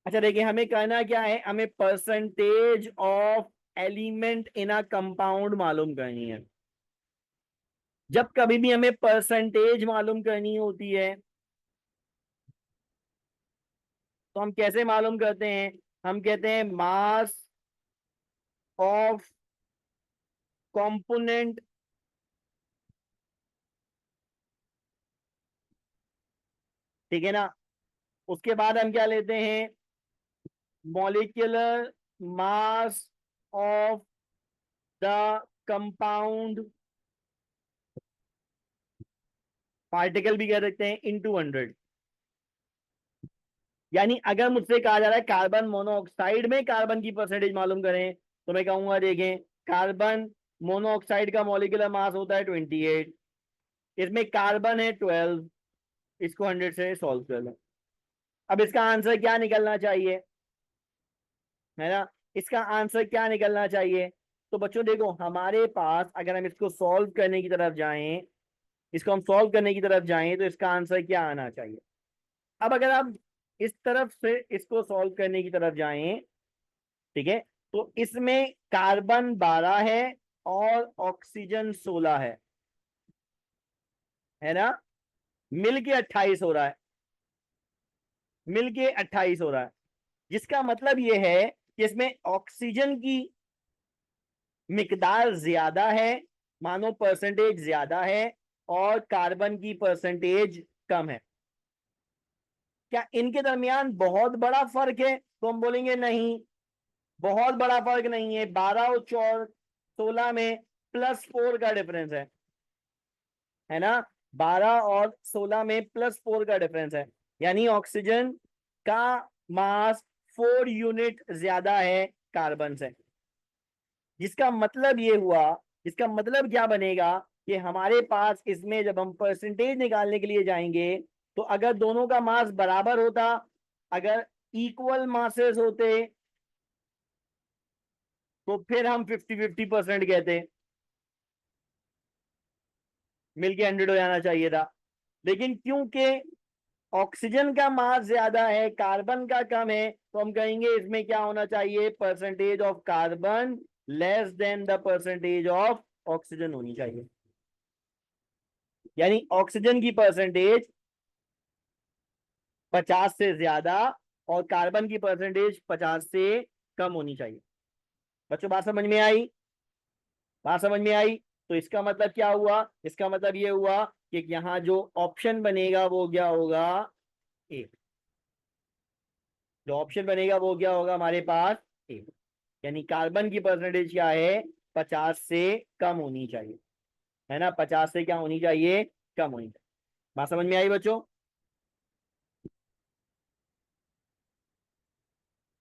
अच्छा देखिए, हमें करना क्या है, हमें percentage of element in a compound मालूम करनी है। जब कभी भी हमें परसेंटेज मालूम करनी होती है तो हम कैसे मालूम करते हैं? हम कहते हैं मास ऑफ कंपोनेंट, ठीक है ना। उसके बाद हम क्या लेते हैं? Molecular mass of the compound, particle भी कह सकते हैं, इनटू 100। यानी अगर मुझसे कहा जा रहा है कार्बन मोनोऑक्साइड में कार्बन की परसेंटेज मालूम करें, तो मैं कहूंगा देखें, कार्बन मोनोऑक्साइड का मॉलिक्यूलर मास होता है 28, इसमें कार्बन है 12, इसको 100 से सॉल्व कर लो। अब इसका आंसर क्या निकलना चाहिए, है ना? इसका आंसर क्या निकलना चाहिए? तो बच्चों देखो, हमारे पास अगर हम इसको सॉल्व करने की तरफ जाएं, इसको हम सॉल्व करने की तरफ जाएं तो इसका आंसर क्या आना चाहिए? अब अगर आप इस तरफ से इसको सॉल्व करने की तरफ जाएं, ठीक है, तो इसमें कार्बन 12 है और ऑक्सीजन 16 है ना? मिलके 28 हो रहा है, मिलके 28 हो रहा है। जिसका मतलब ये है कि इसमें ऑक्सीजन की मिकदार ज्यादा है, मानो परसेंटेज ज्यादा है, और कार्बन की परसेंटेज कम है। क्या इनके दरमियान बहुत बड़ा फर्क है? तो हम बोलेंगे नहीं, बहुत बड़ा फर्क नहीं है। 12 और 16 में +4 का डिफरेंस है ना? 12 और 16 में +4 का डिफरेंस है, यानी ऑक्सीजन का मास 4 यूनिट ज्यादा है कार्बन से। जिसका मतलब ये हुआ, इसका मतलब क्या बनेगा कि हमारे पास इसमें जब हम परसेंटेज निकालने के लिए जाएंगे, तो अगर दोनों का मास बराबर होता, अगर इक्वल मासेस होते, तो फिर हम 50-50% कहते, मिलके 100 हो जाना चाहिए था। लेकिन क्योंकि ऑक्सीजन का मास ज्यादा है, कार्बन का कम है, तो हम कहेंगे इसमें क्या होना चाहिए, percentage of carbon less than the percentage of oxygen होनी चाहिए। यानी ऑक्सीजन की परसेंटेज 50 से ज्यादा और कार्बन की परसेंटेज 50 से कम होनी चाहिए। बच्चों बात समझ में आई? बात समझ में आई? तो इसका मतलब क्या हुआ? इसका मतलब ये हुआ कि यहाँ जो ऑप्शन बनेगा वो क्या होगा, ए। जो ऑप्शन बनेगा वो क्या होगा हमारे पास, ए। यानी कार्बन की परसेंटेज क्या है, 50 से कम होनी चाहिए, है ना? 50 से क्या होनी चाहिए, कम होनी चाहिए। बात समझ में आई बच्चों?